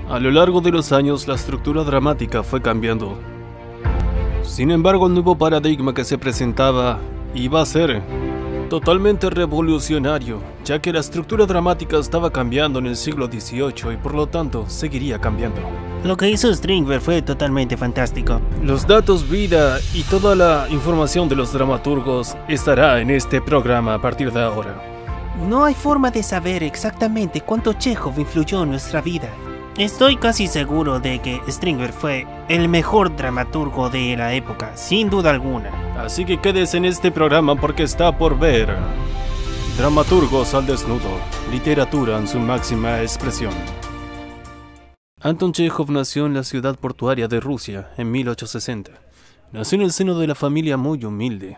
A lo largo de los años, la estructura dramática fue cambiando. Sin embargo, el nuevo paradigma que se presentaba iba a ser totalmente revolucionario, ya que la estructura dramática estaba cambiando en el siglo XVIII y por lo tanto seguiría cambiando. Lo que hizo Strindberg fue totalmente fantástico. Los datos, vida y toda la información de los dramaturgos estará en este programa a partir de ahora. No hay forma de saber exactamente cuánto Chekhov influyó en nuestra vida. Estoy casi seguro de que Strindberg fue el mejor dramaturgo de la época, sin duda alguna. Así que quédese en este programa porque está por ver Dramaturgos al desnudo, literatura en su máxima expresión. Anton Chekhov nació en la ciudad portuaria de Rusia en 1860. Nació en el seno de la familia muy humilde.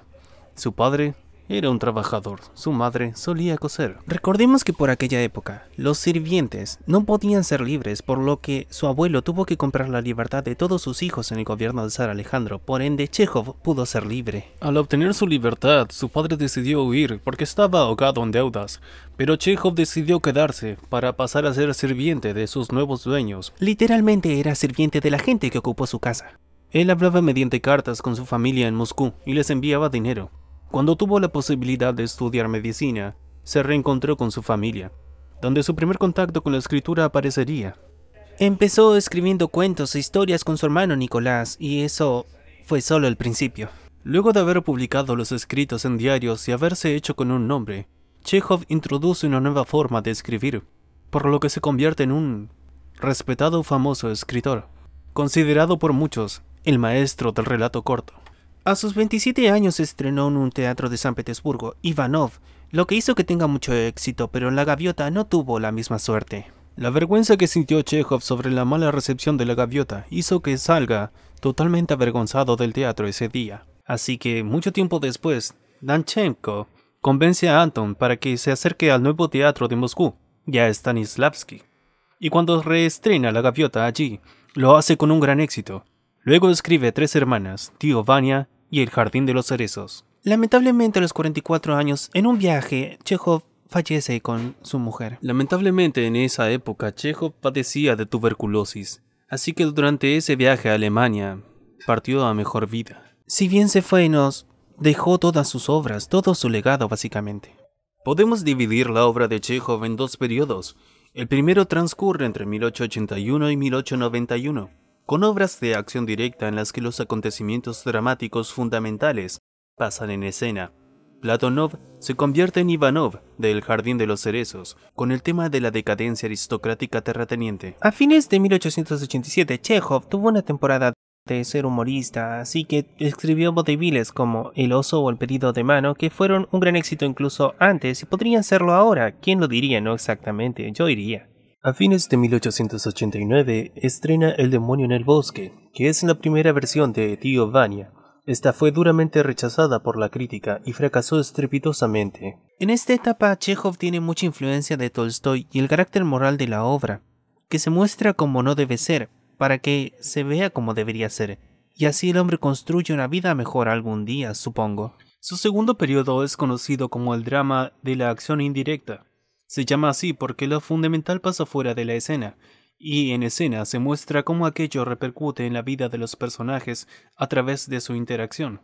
Su padre era un trabajador, su madre solía coser. Recordemos que por aquella época, los sirvientes no podían ser libres, por lo que su abuelo tuvo que comprar la libertad de todos sus hijos en el gobierno del zar Alejandro, por ende Chekhov pudo ser libre. Al obtener su libertad, su padre decidió huir porque estaba ahogado en deudas, pero Chekhov decidió quedarse para pasar a ser sirviente de sus nuevos dueños. Literalmente era sirviente de la gente que ocupó su casa. Él hablaba mediante cartas con su familia en Moscú y les enviaba dinero. Cuando tuvo la posibilidad de estudiar medicina, se reencontró con su familia, donde su primer contacto con la escritura aparecería. Empezó escribiendo cuentos e historias con su hermano Nicolás, y eso fue solo el principio. Luego de haber publicado los escritos en diarios y haberse hecho con un nombre, Chekhov introduce una nueva forma de escribir, por lo que se convierte en un respetado famoso escritor, considerado por muchos el maestro del relato corto. A sus 27 años se estrenó en un teatro de San Petersburgo, Ivanov, lo que hizo que tenga mucho éxito, pero en La Gaviota no tuvo la misma suerte. La vergüenza que sintió Chekhov sobre la mala recepción de La Gaviota hizo que salga totalmente avergonzado del teatro ese día. Así que, mucho tiempo después, Danchenko convence a Anton para que se acerque al nuevo teatro de Moscú, y a Stanislavski. Y cuando reestrena La Gaviota allí, lo hace con un gran éxito. Luego escribe Tres hermanas, Tío Vania y El jardín de los cerezos. Lamentablemente a los 44 años, en un viaje, Chekhov fallece con su mujer. Lamentablemente en esa época Chekhov padecía de tuberculosis, así que durante ese viaje a Alemania partió a mejor vida. Si bien se fue, nos dejó todas sus obras, todo su legado básicamente. Podemos dividir la obra de Chekhov en dos periodos. El primero transcurre entre 1881 y 1891. Con obras de acción directa en las que los acontecimientos dramáticos fundamentales pasan en escena. Platonov se convierte en Ivanov de El jardín de los cerezos, con el tema de la decadencia aristocrática terrateniente. A fines de 1887, Chekhov tuvo una temporada de ser humorista, así que escribió vaudevilles como El oso o El pedido de mano, que fueron un gran éxito incluso antes y podrían serlo ahora. ¿Quién lo diría? No exactamente, yo iría. A fines de 1889 estrena El demonio en el bosque, que es la primera versión de Tío Vania. Esta fue duramente rechazada por la crítica y fracasó estrepitosamente. En esta etapa, Chekhov tiene mucha influencia de Tolstoy y el carácter moral de la obra, que se muestra como no debe ser, para que se vea como debería ser, y así el hombre construye una vida mejor algún día, supongo. Su segundo periodo es conocido como el drama de la acción indirecta. Se llama así porque lo fundamental pasa fuera de la escena, y en escena se muestra cómo aquello repercute en la vida de los personajes a través de su interacción.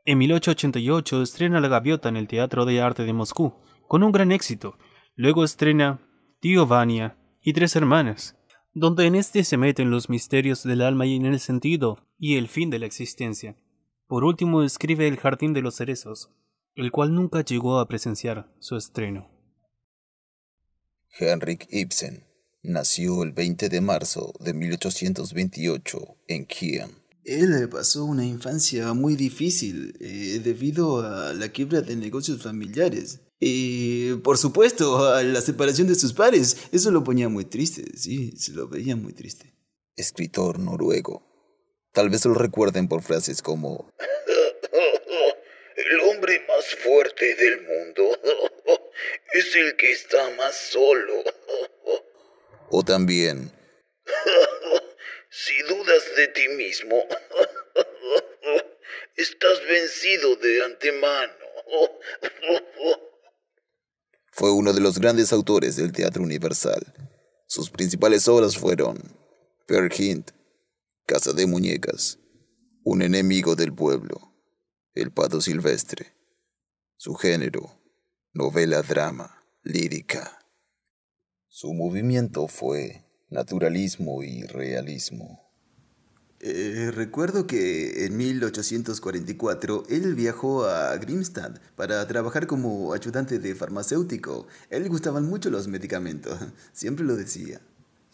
En 1888 estrena La Gaviota en el Teatro de Arte de Moscú, con un gran éxito. Luego estrena Tío Vania y Tres hermanas, donde en este se meten los misterios del alma y en el sentido y el fin de la existencia. Por último escribe El jardín de los cerezos, el cual nunca llegó a presenciar su estreno. Henrik Ibsen nació el 20 de marzo de 1828 en Kiel. Él pasó una infancia muy difícil debido a la quiebra de negocios familiares. Y por supuesto a la separación de sus padres. Eso lo ponía muy triste, sí, se lo veía muy triste. Escritor noruego. Tal vez lo recuerden por frases como el hombre más fuerte del mundo es el que está más solo. O también si dudas de ti mismo, estás vencido de antemano. Fue uno de los grandes autores del teatro universal. Sus principales obras fueron Peer Gynt, Casa de Muñecas, Un enemigo del pueblo, El pato silvestre. Su género, novela drama, lírica. Su movimiento fue naturalismo y realismo. Recuerdo que en 1844 él viajó a Grimstad para trabajar como ayudante de farmacéutico. A él le gustaban mucho los medicamentos, siempre lo decía.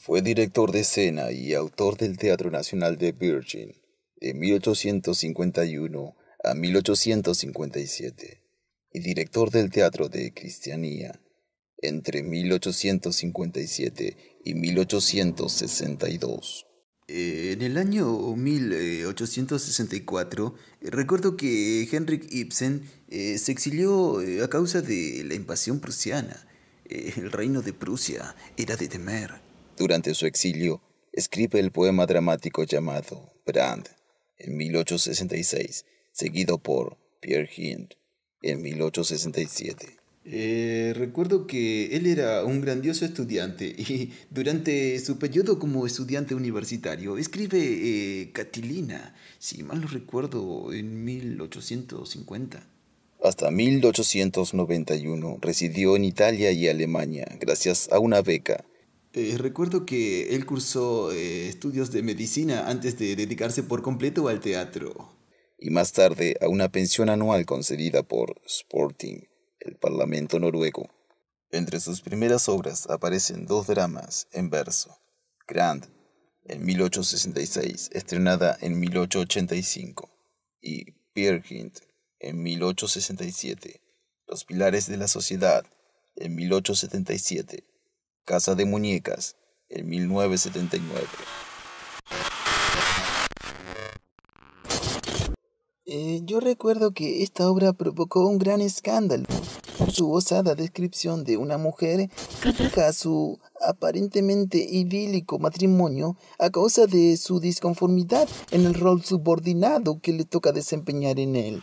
Fue director de escena y autor del Teatro Nacional de Virgin de 1851 a 1857 y director del Teatro de Cristianía entre 1857 y 1862. En el año 1864, recuerdo que Henrik Ibsen se exilió a causa de la invasión prusiana. El reino de Prusia era de temer. Durante su exilio, escribe el poema dramático llamado Brand en 1866, seguido por Peer Gynt en 1867. Recuerdo que él era un grandioso estudiante y durante su periodo como estudiante universitario escribe Catilina, si mal no recuerdo, en 1850. Hasta 1891 residió en Italia y Alemania gracias a una beca. Recuerdo que él cursó estudios de medicina antes de dedicarse por completo al teatro. Y más tarde a una pensión anual concedida por Sporting, el Parlamento noruego. Entre sus primeras obras aparecen dos dramas en verso. Grand, en 1866, estrenada en 1885, y Peer Gynt, en 1867, Los pilares de la sociedad, en 1877, Casa de Muñecas, en 1979. Yo recuerdo que esta obra provocó un gran escándalo. Su osada descripción de una mujer critica su aparentemente idílico matrimonio a causa de su disconformidad en el rol subordinado que le toca desempeñar en él.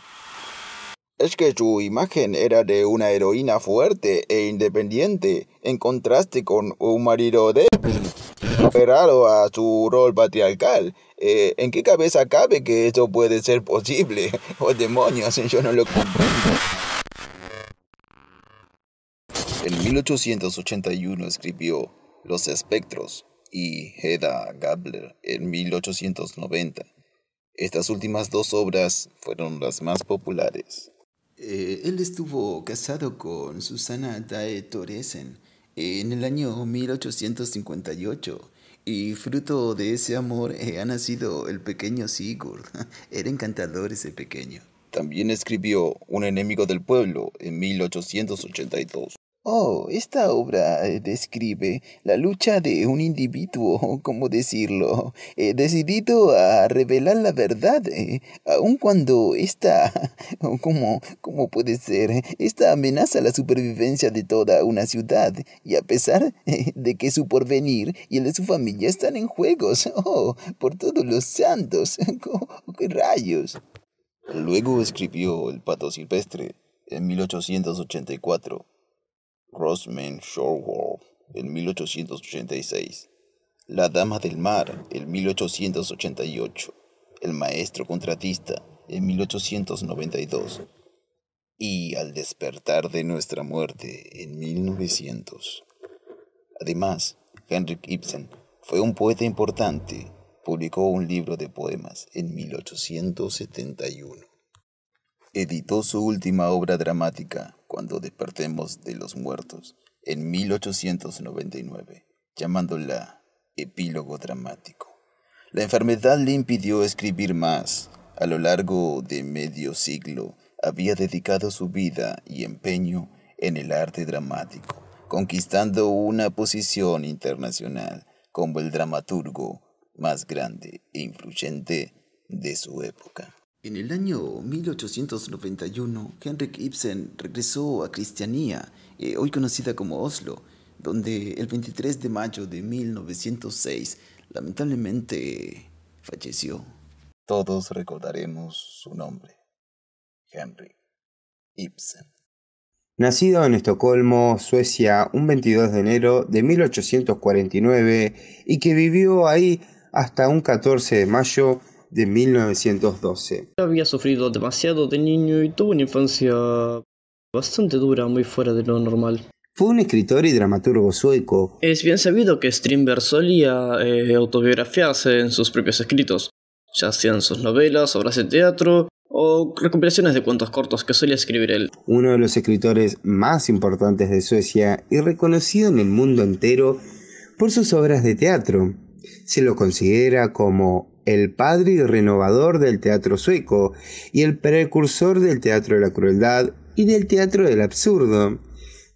Es que su imagen era de una heroína fuerte e independiente, en contraste con un marido débil, aferrado a su rol patriarcal. ¿En qué cabeza cabe que eso puede ser posible? ¡Oh, demonios! Yo no lo comprendo. En 1881 escribió Los espectros y Hedda Gabler en 1890. Estas últimas dos obras fueron las más populares. Él estuvo casado con Susana Dae Thoresen en el año 1858 y fruto de ese amor ha nacido el pequeño Sigurd. Era encantador ese pequeño. También escribió Un enemigo del pueblo en 1882. Oh, esta obra describe la lucha de un individuo, ¿cómo decirlo?, decidido a revelar la verdad, aun cuando ¿cómo puede ser? Esta amenaza la supervivencia de toda una ciudad, y a pesar de que su porvenir y el de su familia están en juegos. Oh, por todos los santos, ¿qué rayos? Luego escribió El pato silvestre en 1884. Rosman Shorewolf en 1886, La dama del mar en 1888, El maestro contratista en 1892 y Al despertar de nuestra muerte en 1900. Además, Henrik Ibsen fue un poeta importante. Publicó un libro de poemas en 1871. Editó su última obra dramática, Cuando despertemos de los muertos, en 1899, llamándola Epílogo dramático. La enfermedad le impidió escribir más. A lo largo de medio siglo, había dedicado su vida y empeño en el arte dramático, conquistando una posición internacional como el dramaturgo más grande e influyente de su época. En el año 1891, Henrik Ibsen regresó a Cristianía, hoy conocida como Oslo, donde el 23 de mayo de 1906 lamentablemente falleció. Todos recordaremos su nombre, Henrik Ibsen. Nacido en Estocolmo, Suecia, un 22 de enero de 1849 y que vivió ahí hasta un 14 de mayo de 1912. Había sufrido demasiado de niño y tuvo una infancia bastante dura, muy fuera de lo normal. Fue un escritor y dramaturgo sueco. Es bien sabido que Strindberg solía autobiografiarse en sus propios escritos, ya sean sus novelas, obras de teatro o recopilaciones de cuentos cortos que solía escribir él. Uno de los escritores más importantes de Suecia y reconocido en el mundo entero por sus obras de teatro. Se lo considera como el padre y renovador del teatro sueco y el precursor del teatro de la crueldad y del teatro del absurdo.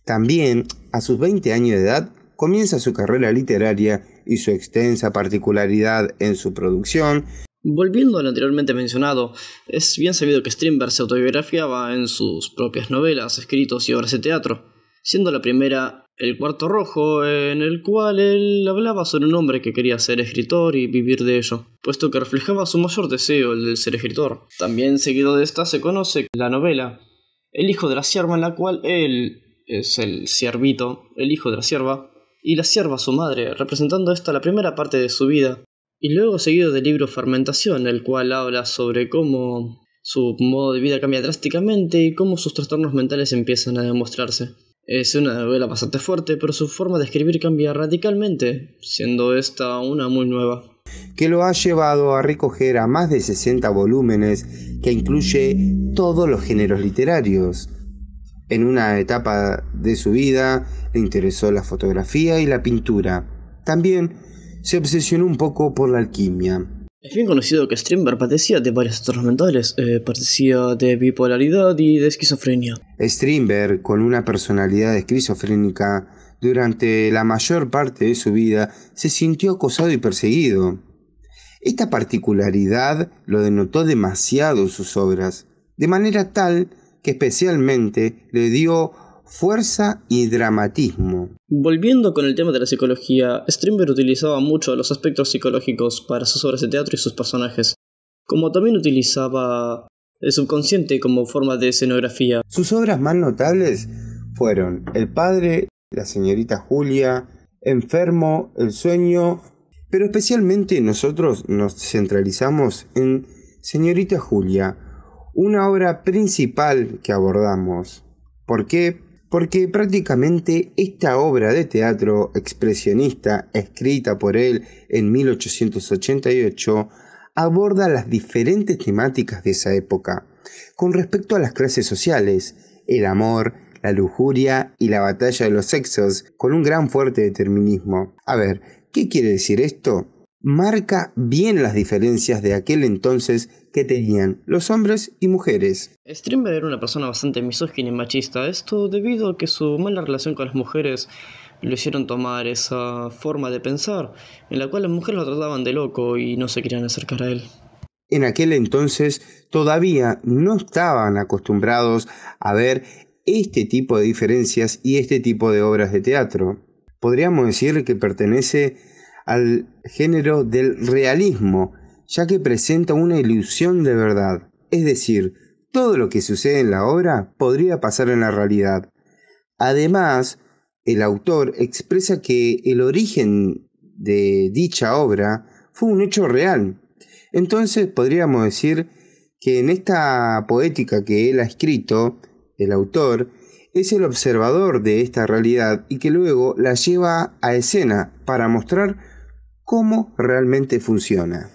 También, a sus 20 años de edad, comienza su carrera literaria y su extensa particularidad en su producción. Volviendo a lo anteriormente mencionado, es bien sabido que Strindberg se autobiografiaba en sus propias novelas, escritos y obras de teatro, siendo la primera El Cuarto Rojo, en el cual él hablaba sobre un hombre que quería ser escritor y vivir de ello, puesto que reflejaba su mayor deseo, el de ser escritor. También seguido de esta se conoce la novela El Hijo de la Sierva, en la cual él es el siervito, el hijo de la sierva, y la sierva su madre, representando esta la primera parte de su vida. Y luego seguido del libro Fermentación, el cual habla sobre cómo su modo de vida cambia drásticamente y cómo sus trastornos mentales empiezan a demostrarse. Es una novela bastante fuerte, pero su forma de escribir cambia radicalmente, siendo esta una muy nueva, que lo ha llevado a recoger a más de 60 volúmenes que incluye todos los géneros literarios. En una etapa de su vida le interesó la fotografía y la pintura. También se obsesionó un poco por la alquimia. Es bien conocido que Strindberg padecía de varios trastornos mentales, padecía de bipolaridad y de esquizofrenia. Strindberg, con una personalidad esquizofrénica, durante la mayor parte de su vida se sintió acosado y perseguido. Esta particularidad lo denotó demasiado en sus obras, de manera tal que especialmente le dio fuerza y dramatismo. Volviendo con el tema de la psicología, Strindberg utilizaba mucho los aspectos psicológicos para sus obras de teatro y sus personajes, como también utilizaba el subconsciente como forma de escenografía. Sus obras más notables fueron El Padre, La Señorita Julia, Enfermo, El Sueño, pero especialmente nosotros nos centralizamos en Señorita Julia, una obra principal que abordamos. ¿Por qué? Porque prácticamente esta obra de teatro expresionista, escrita por él en 1888, aborda las diferentes temáticas de esa época, con respecto a las clases sociales, el amor, la lujuria y la batalla de los sexos, con un gran fuerte determinismo. A ver, ¿qué quiere decir esto? Marca bien las diferencias de aquel entonces que tenían los hombres y mujeres. Strindberg era una persona bastante misógina y machista, esto debido a que su mala relación con las mujeres lo hicieron tomar esa forma de pensar, en la cual las mujeres lo trataban de loco y no se querían acercar a él. En aquel entonces todavía no estaban acostumbrados a ver este tipo de diferencias y este tipo de obras de teatro. Podríamos decir que pertenece al género del realismo, ya que presenta una ilusión de verdad. Es decir, todo lo que sucede en la obra podría pasar en la realidad. Además, el autor expresa que el origen de dicha obra fue un hecho real. Entonces podríamos decir que en esta poética que él ha escrito, el autor es el observador de esta realidad y que luego la lleva a escena para mostrar cómo realmente funciona.